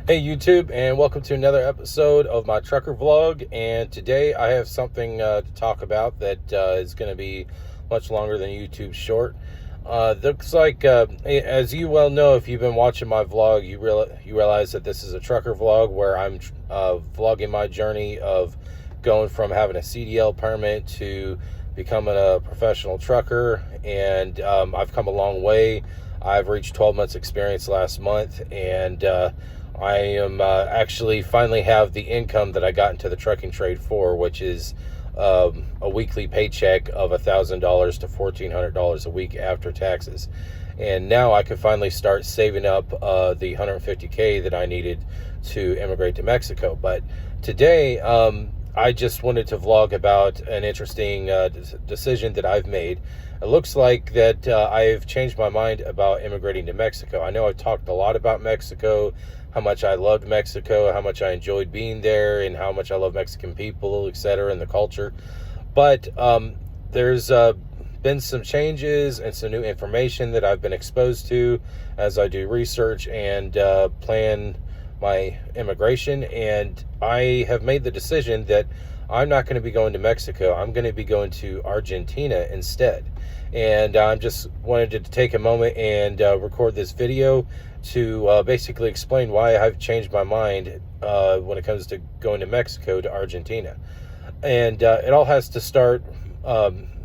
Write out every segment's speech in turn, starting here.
Hey YouTube, and welcome to another episode of my trucker vlog. And today I have something to talk about that is going to be much longer than YouTube's short. Looks like, as you well know, if you've been watching my vlog, you realize that this is a trucker vlog where I'm vlogging my journey of going from having a CDL permit to becoming a professional trucker. And I've come a long way. I've reached 12 months experience last month, and I am actually finally have the income that I got into the trucking trade for, which is a weekly paycheck of $1,000 to $1,400 a week after taxes. And now I can finally start saving up the $150K that I needed to immigrate to Mexico. But today, I just wanted to vlog about an interesting decision that I've made. It looks like that I've changed my mind about immigrating to Mexico. I know I've talked a lot about Mexico, how much I loved Mexico, how much I enjoyed being there, and how much I love Mexican people, etc., and the culture. But there's been some changes and some new information that I've been exposed to as I do research and plan my immigration. And I have made the decision that I'm not going to be going to Mexico. I'm going to be going to Argentina instead. And I'm just wanted to take a moment and record this video to basically explain why I've changed my mind when it comes to going to Mexico to Argentina. And it all has to start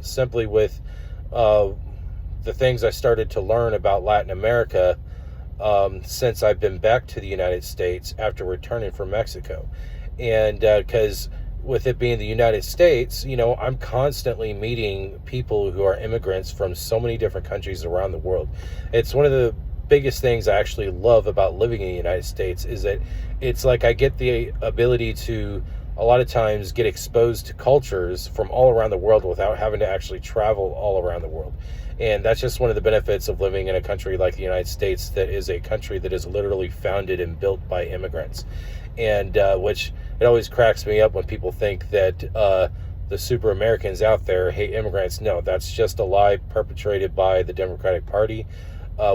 simply with the things I started to learn about Latin America since I've been back to the United States after returning from Mexico. And because with it being the United States, you know, I'm constantly meeting people who are immigrants from so many different countries around the world. It's one of the biggest things I actually love about living in the United States is that it's like I get the ability to a lot of times get exposed to cultures from all around the world without having to actually travel all around the world. And that's just one of the benefits of living in a country like the United States, that is a country that is literally founded and built by immigrants. And which it always cracks me up when people think that the super Americans out there hate immigrants. No, that's just a lie perpetrated by the Democratic Party.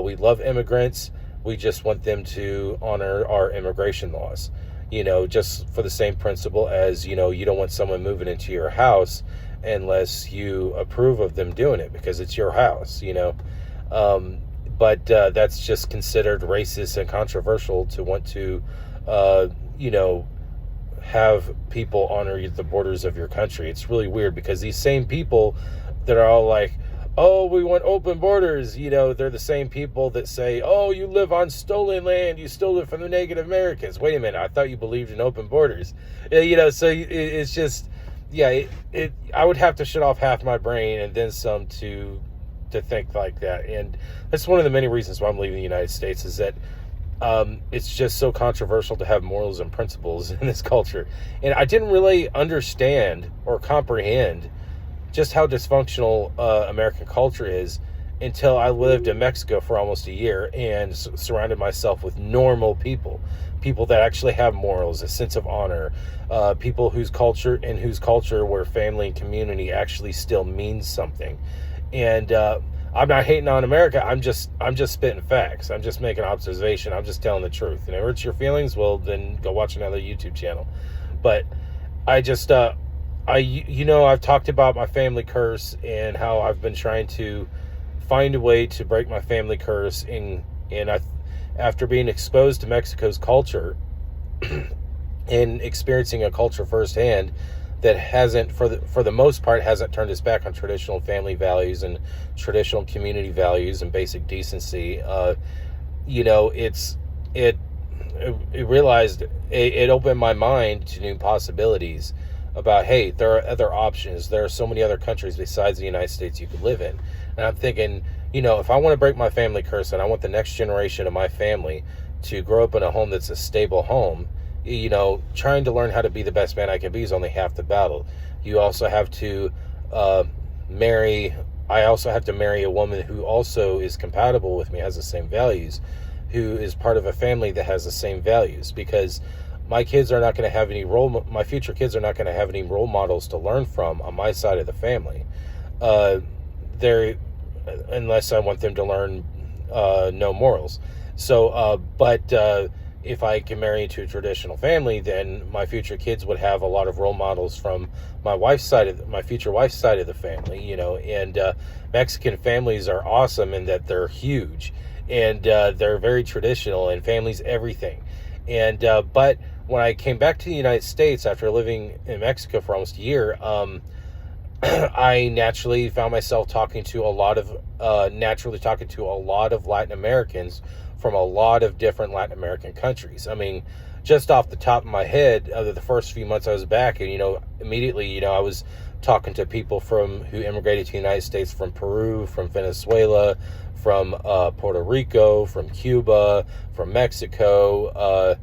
We love immigrants. We just want them to honor our immigration laws. You know, just for the same principle as, you know, you don't want someone moving into your house unless you approve of them doing it because it's your house, you know. But that's just considered racist and controversial to want to, you know, have people honor the borders of your country. It's really weird because these same people that are all like, oh, we want open borders, you know, they're the same people that say, oh, you live on stolen land, you stole it from the Native Americans. Wait a minute, I thought you believed in open borders. You know, so it's just, yeah, I would have to shut off half my brain and then some to think like that. And that's one of the many reasons why I'm leaving the United States, is that it's just so controversial to have morals and principles in this culture. And I didn't really understand or comprehend just how dysfunctional American culture is until I lived in Mexico for almost a year and surrounded myself with normal people that actually have morals, a sense of honor, people whose culture where family and community actually still means something. And I'm not hating on America. I'm just spitting facts. I'm just making observation. I'm just telling the truth. And if it hurts your feelings, well, then go watch another YouTube channel. But I just you know, I've talked about my family curse and how I've been trying to find a way to break my family curse. After being exposed to Mexico's culture and experiencing a culture firsthand that hasn't, for the most part, hasn't turned its back on traditional family values and traditional community values and basic decency, you know, it realized, it opened my mind to new possibilities about, hey, there are other options. There are so many other countries besides the United States you could live in. And I'm thinking, you know, if I want to break my family curse and I want the next generation of my family to grow up in a home that's a stable home, you know, trying to learn how to be the best man I can be is only half the battle. You also have to I also have to marry a woman who also is compatible with me, has the same values, who is part of a family that has the same values, because my kids are not going to have any my future kids are not going to have any role models to learn from on my side of the family. Unless I want them to learn no morals. So, but if I can marry into a traditional family, then my future kids would have a lot of role models from my future wife's side of the family, and Mexican families are awesome in that they're huge, and they're very traditional, and family's everything. And but when I came back to the United States after living in Mexico for almost a year, I naturally found myself talking to a lot of Latin Americans from a lot of different Latin American countries. I mean, just off the top of my head, the first few months I was back, and immediately, I was talking to people who immigrated to the United States from Peru, from Venezuela, from Puerto Rico, from Cuba, from Mexico,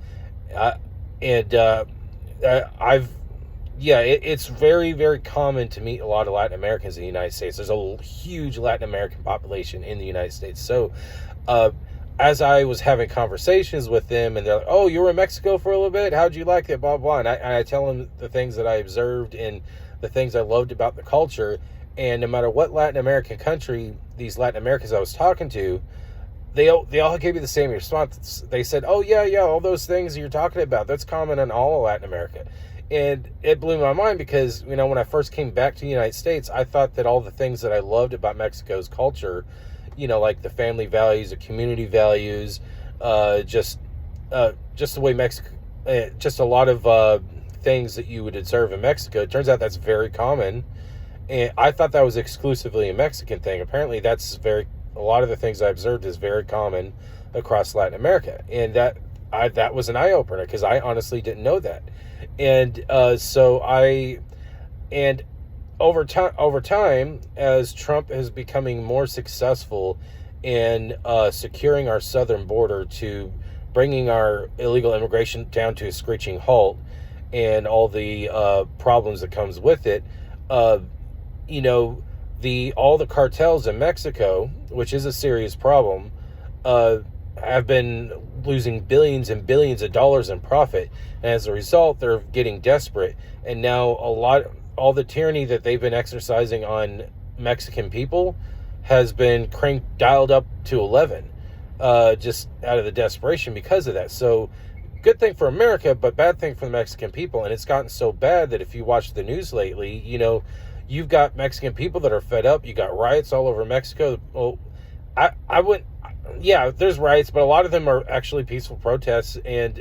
it's very, very common to meet a lot of Latin Americans in the United States. There's a huge Latin American population in the United States. So, as I was having conversations with them, and they're like, "Oh, you were in Mexico for a little bit? How'd you like it?" Blah, blah. And I tell them the things that I observed and the things I loved about the culture. And no matter what Latin American country these Latin Americans I was talking to, they all gave me the same response. They said, "Oh, yeah, all those things you're talking about, that's common in all of Latin America." And it blew my mind because, when I first came back to the United States, I thought that all the things that I loved about Mexico's culture, like the family values, the community values, just the way Mexico, just a lot of things that you would observe in Mexico. It turns out that's very common. And I thought that was exclusively a Mexican thing. Apparently a lot of the things I observed is very common across Latin America. And that was an eye-opener because I honestly didn't know that. And over time, as Trump is becoming more successful in securing our southern border to bringing our illegal immigration down to a screeching halt and all the problems that comes with it, all the cartels in Mexico, which is a serious problem, have been losing billions and billions of dollars in profit. And as a result, they're getting desperate. And now all the tyranny that they've been exercising on Mexican people has been dialed up to 11, just out of the desperation because of that. So good thing for America, but bad thing for the Mexican people. And it's gotten so bad that if you watch the news lately, you've got Mexican people that are fed up. You got riots all over Mexico. Well, I wouldn't, yeah, there's riots, but a lot of them are actually peaceful protests. And,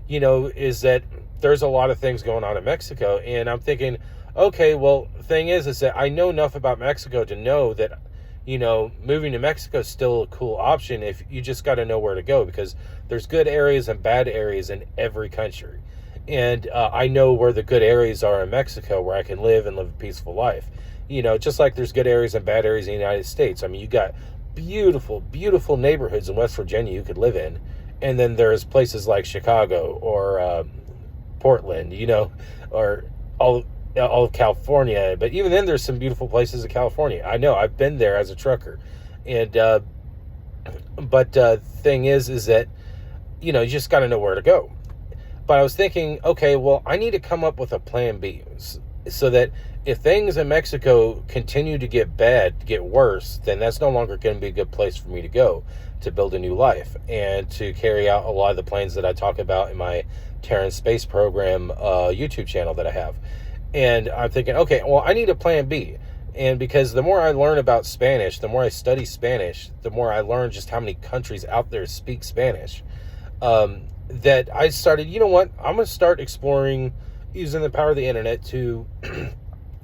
is that there's a lot of things going on in Mexico. And I'm thinking, okay, well, the thing is that I know enough about Mexico to know that, moving to Mexico is still a cool option if you just got to know where to go, because there's good areas and bad areas in every country. And I know where the good areas are in Mexico where I can live and live a peaceful life. Just like there's good areas and bad areas in the United States. I mean, you got beautiful, beautiful neighborhoods in West Virginia you could live in. And then there's places like Chicago or Portland, or all of California. But even then, there's some beautiful places in California. I know, I've been there as a trucker. And, but thing is that, you just got to know where to go. But I was thinking, okay, well, I need to come up with a plan B so that if things in Mexico continue to get worse, then that's no longer going to be a good place for me to go to build a new life and to carry out a lot of the plans that I talk about in my Terran Space Program YouTube channel that I have. And I'm thinking, okay, well, I need a plan B. And because the more I learn about Spanish, the more I study Spanish, the more I learn just how many countries out there speak Spanish. That I started, you know what, I'm going to start exploring, using the power of the internet to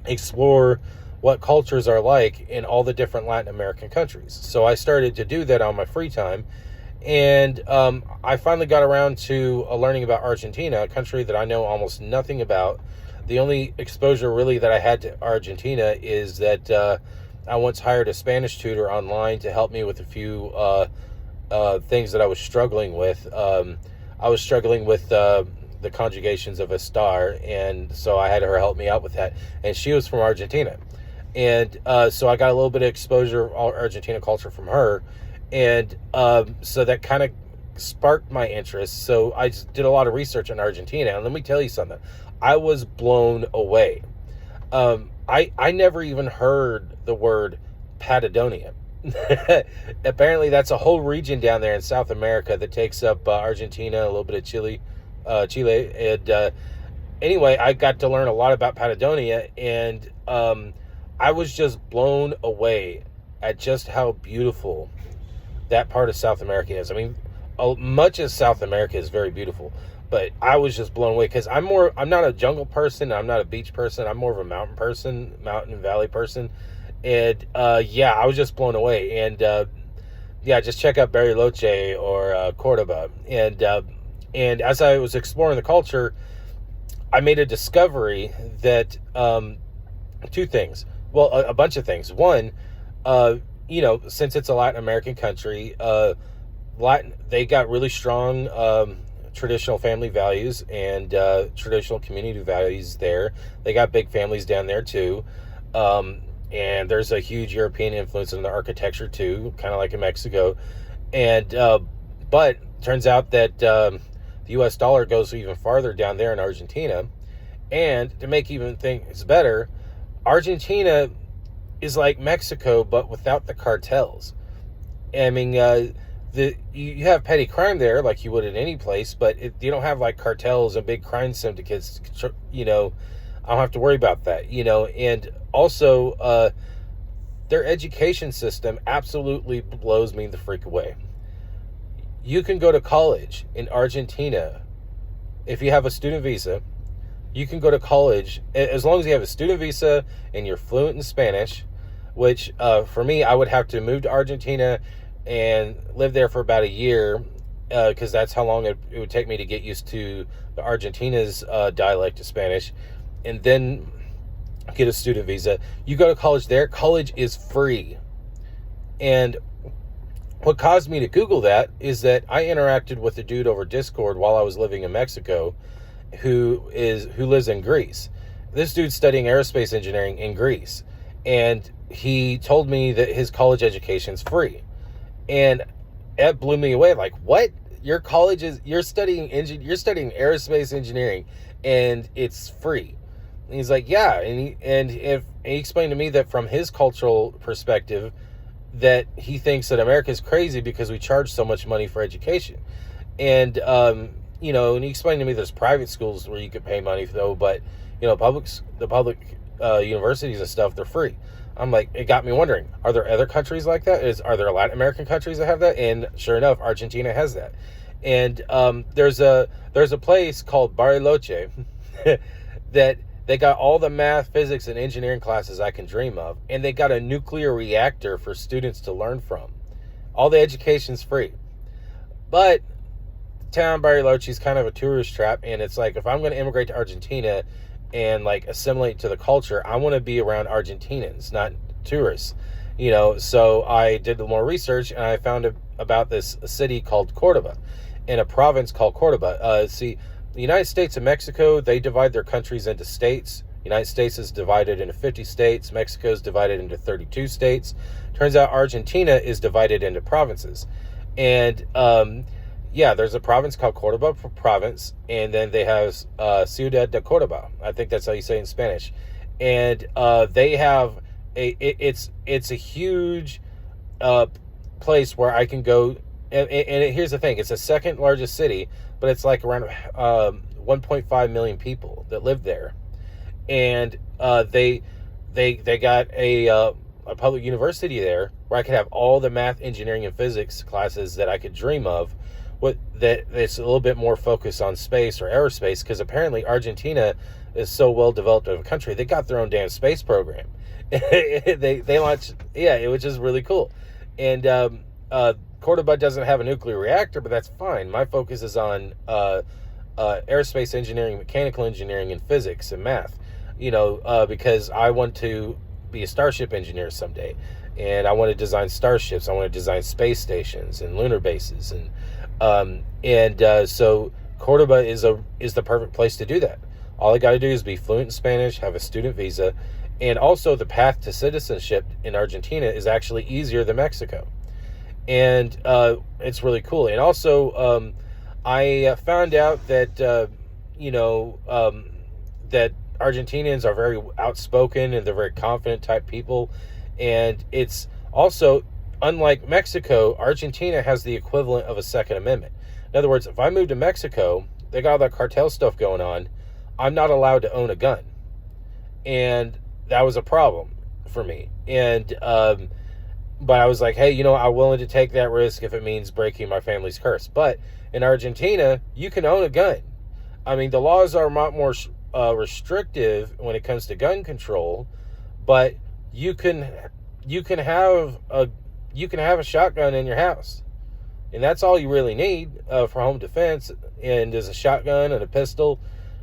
explore what cultures are like in all the different Latin American countries. So I started to do that on my free time. And I finally got around to learning about Argentina, a country that I know almost nothing about. The only exposure really that I had to Argentina is that I once hired a Spanish tutor online to help me with a few things that I was struggling with. I was struggling with the conjugations of a star, and so I had her help me out with that. And she was from Argentina. And so I got a little bit of exposure of Argentina culture from her. And so that kind of sparked my interest. So I just did a lot of research on Argentina. And let me tell you something. I was blown away. I never even heard the word Patagonia. Apparently, that's a whole region down there in South America that takes up Argentina, a little bit of Chile, and anyway, I got to learn a lot about Patagonia, and I was just blown away at just how beautiful that part of South America is. I mean, much of South America is very beautiful, but I was just blown away because I'm not a jungle person, I'm not a beach person, I'm more of a mountain person, mountain and valley person, and yeah, I was just blown away, and yeah, just check out Bariloche or Cordoba, and as I was exploring the culture, I made a discovery that two things. Well, a bunch of things. One, since it's a Latin American country, they got really strong traditional family values and traditional community values there. They got big families down there too, and there's a huge European influence in the architecture too, kind of like in Mexico. And but turns out that the U.S. dollar goes even farther down there in Argentina. And to make even things better, Argentina is like Mexico, but without the cartels. I mean, you have petty crime there, like you would in any place, but you don't have like cartels and big crime syndicates. I don't have to worry about that. And also their education system absolutely blows me the freak away. You can go to college in Argentina if you have a student visa. You can go to college as long as you have a student visa and you're fluent in Spanish, which for me, I would have to move to Argentina and live there for about a year because that's how long it would take me to get used to the Argentina's dialect of Spanish, and then get a student visa. You go to college there. College is free. And what caused me to Google that is that I interacted with a dude over Discord while I was living in Mexico who lives in Greece. This dude's studying aerospace engineering in Greece, and he told me that his college education's free. And it blew me away. Like, what? You're studying aerospace engineering and it's free. And he's like, yeah. And he explained to me that from his cultural perspective, that he thinks that America is crazy because we charge so much money for education. And, and he explained to me there's private schools where you could pay money though, but, the public universities and stuff, they're free. I'm like, it got me wondering, are there other countries like that? Are there Latin American countries that have that? And sure enough, Argentina has that. And there's a place called Bariloche that they got all the math, physics, and engineering classes I can dream of. And they got a nuclear reactor for students to learn from. All the education's free. But the town Bariloche is kind of a tourist trap. And it's like, if I'm going to immigrate to Argentina and like assimilate to the culture, I want to be around Argentinians, not tourists. So I did more research and I found about this city called Cordoba and a province called Cordoba. The United States and Mexico, they divide their countries into states. The United States is divided into 50 states. Mexico is divided into 32 states. Turns out Argentina is divided into provinces. And there's a province called Cordoba province, and then they have Ciudad de Cordoba. I think that's how you say it in Spanish. And they have it's a huge place where I can go. And here's the thing: it's the second largest city, but it's like around 1.5 million people that live there, and they got a public university there where I could have all the math, engineering, and physics classes that I could dream of. It's a little bit more focused on space or aerospace, because apparently Argentina is so well developed of a country, they got their own damn space program. they launched, which is really cool. And Cordoba doesn't have a nuclear reactor, but that's fine. My focus is on aerospace engineering, mechanical engineering, and physics and math. Because I want to be a starship engineer someday, and I want to design starships. I want to design space stations and lunar bases, so Cordoba is the perfect place to do that. All I got to do is be fluent in Spanish, have a student visa, and also the path to citizenship in Argentina is actually easier than Mexico, and it's really cool. And also, I found out that that Argentinians are very outspoken and they're very confident type people, and it's also unlike Mexico, Argentina has the equivalent of a Second Amendment. In other words, if I move to Mexico, they got all that cartel stuff going on. I'm not allowed to own a gun. And that was a problem for me. And, but I was like, hey, I'm willing to take that risk if it means breaking my family's curse. But in Argentina, you can own a gun. I mean, the laws are a lot more restrictive when it comes to gun control, but you can have a shotgun in your house, and that's all you really need for home defense. And there's a shotgun and a pistol.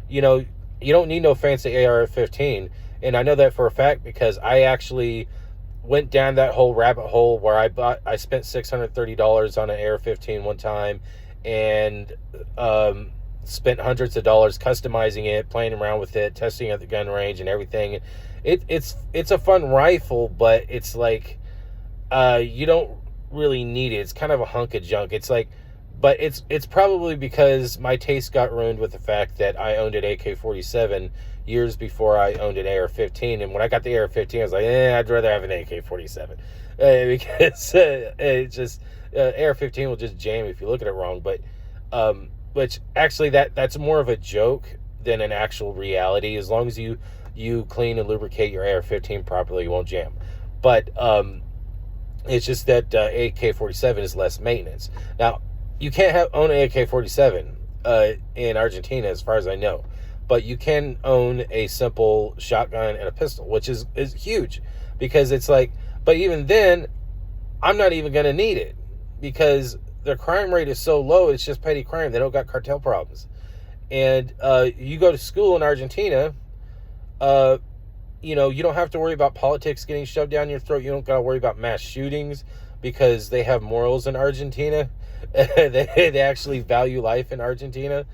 You don't need no fancy AR-15, and I know that for a fact because I actually went down that whole rabbit hole where I spent $630 on an AR-15 one time, and spent hundreds of dollars customizing it, playing around with it, testing at the gun range and everything. It's a fun rifle, but it's like you don't really need it. It's kind of a hunk of junk. It's like, but it's probably because my taste got ruined with the fact that I owned an AK-47 years before I owned an AR-15, and when I got the AR-15, I was like, I'd rather have an AK-47 because it just AR-15 will just jam if you look at it wrong. But which actually that's more of a joke than an actual reality. As long as you clean and lubricate your AR-15 properly, you won't jam. But it's just that AK-47 is less maintenance. Now, you can't own an AK-47 in Argentina, as far as I know. But you can own a simple shotgun and a pistol, which is huge. Because it's like, but even then, I'm not even going to need it. Because their crime rate is so low, it's just petty crime. They don't got cartel problems. And you go to school in Argentina, you don't have to worry about politics getting shoved down your throat. You don't got to worry about mass shootings because they have morals in Argentina. They actually value life in Argentina.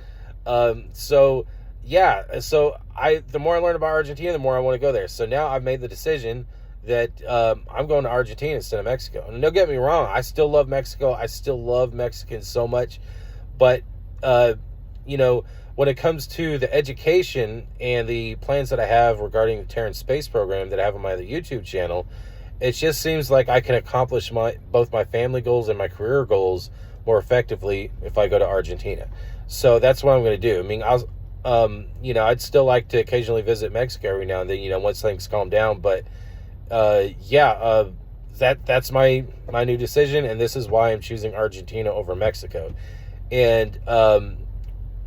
So the more I learn about Argentina, the more I want to go there. So now I've made the decision that I'm going to Argentina instead of Mexico. And don't get me wrong, I still love Mexico. I still love Mexicans so much. But, when it comes to the education and the plans that I have regarding the Terran Space program that I have on my other YouTube channel, it just seems like I can accomplish both my family goals and my career goals more effectively if I go to Argentina. So that's what I'm going to do. I mean, I'd still like to occasionally visit Mexico every now and then, once things calm down. But that's my new decision, and this is why I'm choosing Argentina over Mexico. And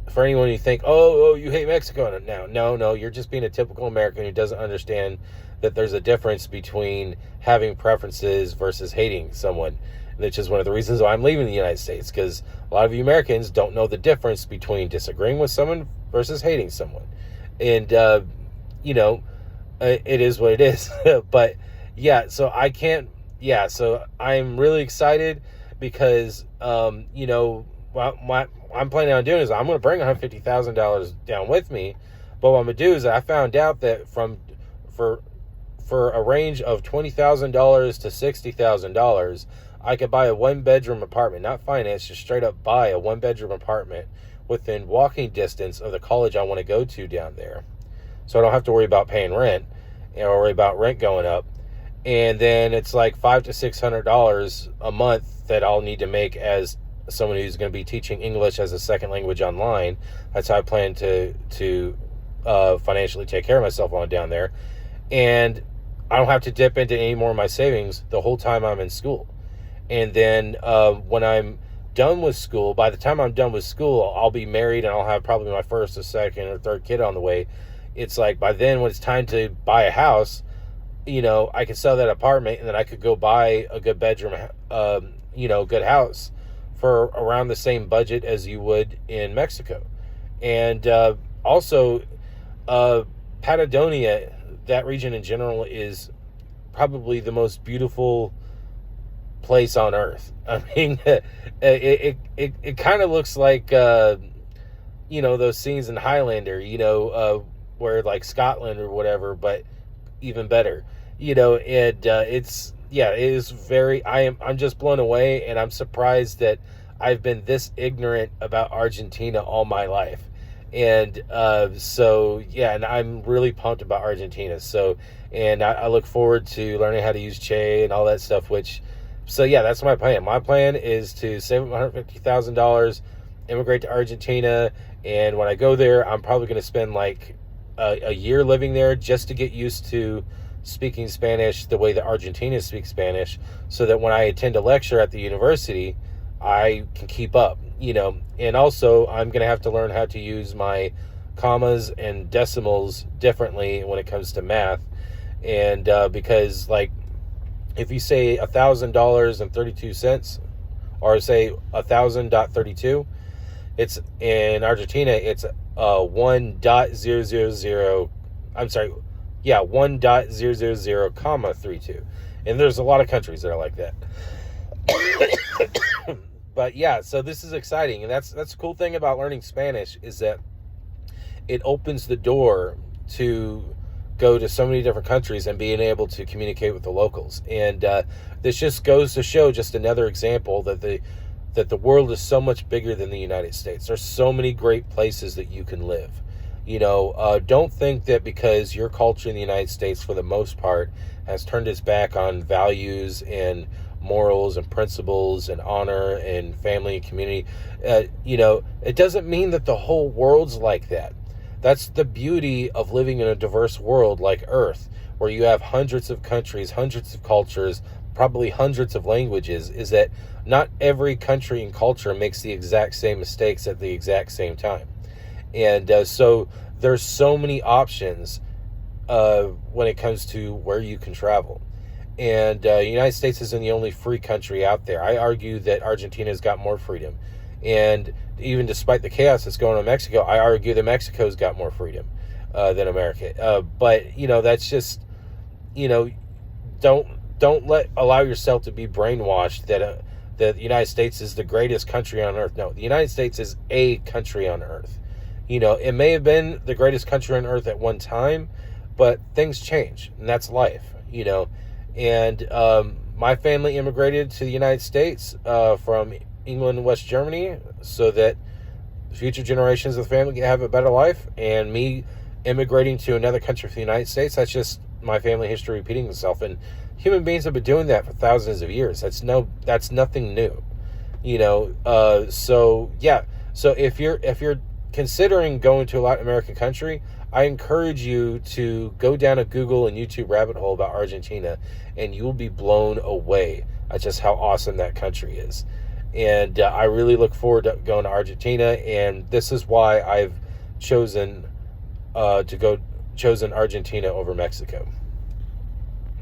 for anyone who think, oh, you hate Mexico now, no, you're just being a typical American who doesn't understand that there's a difference between having preferences versus hating someone, which is one of the reasons why I'm leaving the United States, because a lot of you Americans don't know the difference between disagreeing with someone versus hating someone. And it is what it is. But so I'm really excited because what I'm planning on doing is I'm going to bring $150,000 down with me. But what I'm going to do is I found out that for a range of $20,000 to $60,000, I could buy a one-bedroom apartment, not finance, just straight up buy a one-bedroom apartment within walking distance of the college I want to go to down there. So I don't have to worry about paying rent or worry about rent going up. And then it's like $500 to $600 a month that I'll need to make as someone who's going to be teaching English as a second language online. That's how I plan to financially take care of myself while I'm down there. And I don't have to dip into any more of my savings the whole time I'm in school. And then when I'm done with school, by the time I'm done with school, I'll be married and I'll have probably my first or second or third kid on the way. It's like by then when it's time to buy a house, I could sell that apartment and then I could go buy a good bedroom, good house for around the same budget as you would in Mexico. And also, Patagonia, that region in general, is probably the most beautiful place on earth. I mean, it kind of looks like, those scenes in Highlander, where like Scotland or whatever, but even better, and it is very, I'm just blown away, and I'm surprised that I've been this ignorant about Argentina all my life. And and I'm really pumped about Argentina. So, and I look forward to learning how to use Che and all that stuff, which So yeah, that's my plan. My plan is to save up $150,000, immigrate to Argentina, and when I go there, I'm probably going to spend like a year living there just to get used to speaking Spanish the way that Argentinians speak Spanish, so that when I attend a lecture at the university, I can keep up, And also, I'm going to have to learn how to use my commas and decimals differently when it comes to math, and because like if you say $1,000.32, or say 1,000.32, it's in Argentina, it's 1.000. I'm sorry, yeah, 1.000 comma 32, and there's a lot of countries that are like that. But yeah, so this is exciting, and that's the cool thing about learning Spanish, is that it opens the door to go to so many different countries and being able to communicate with the locals. And this just goes to show, just another example, that the world is so much bigger than the United States. There's so many great places that you can live. Don't think that because your culture in the United States, for the most part, has turned its back on values and morals and principles and honor and family and community, it doesn't mean that the whole world's like that. That's the beauty of living in a diverse world like Earth, where you have hundreds of countries, hundreds of cultures, probably hundreds of languages, is that not every country and culture makes the exact same mistakes at the exact same time. And so there's so many options when it comes to where you can travel. And the United States isn't the only free country out there. I argue that Argentina's got more freedom. And even despite the chaos that's going on in Mexico, I argue that Mexico's got more freedom than America. But that's just, don't allow yourself to be brainwashed that the United States is the greatest country on earth. No, the United States is a country on earth. It may have been the greatest country on earth at one time, but things change, and that's life. And my family immigrated to the United States from England and West Germany, so that future generations of the family can have a better life. And me immigrating to another country from the United States, that's just my family history repeating itself. And human beings have been doing that for thousands of years. That's nothing new. So yeah. So if you're considering going to a Latin American country, I encourage you to go down a Google and YouTube rabbit hole about Argentina, and you will be blown away at just how awesome that country is. And I really look forward to going to Argentina, and this is why I've chosen Argentina over Mexico.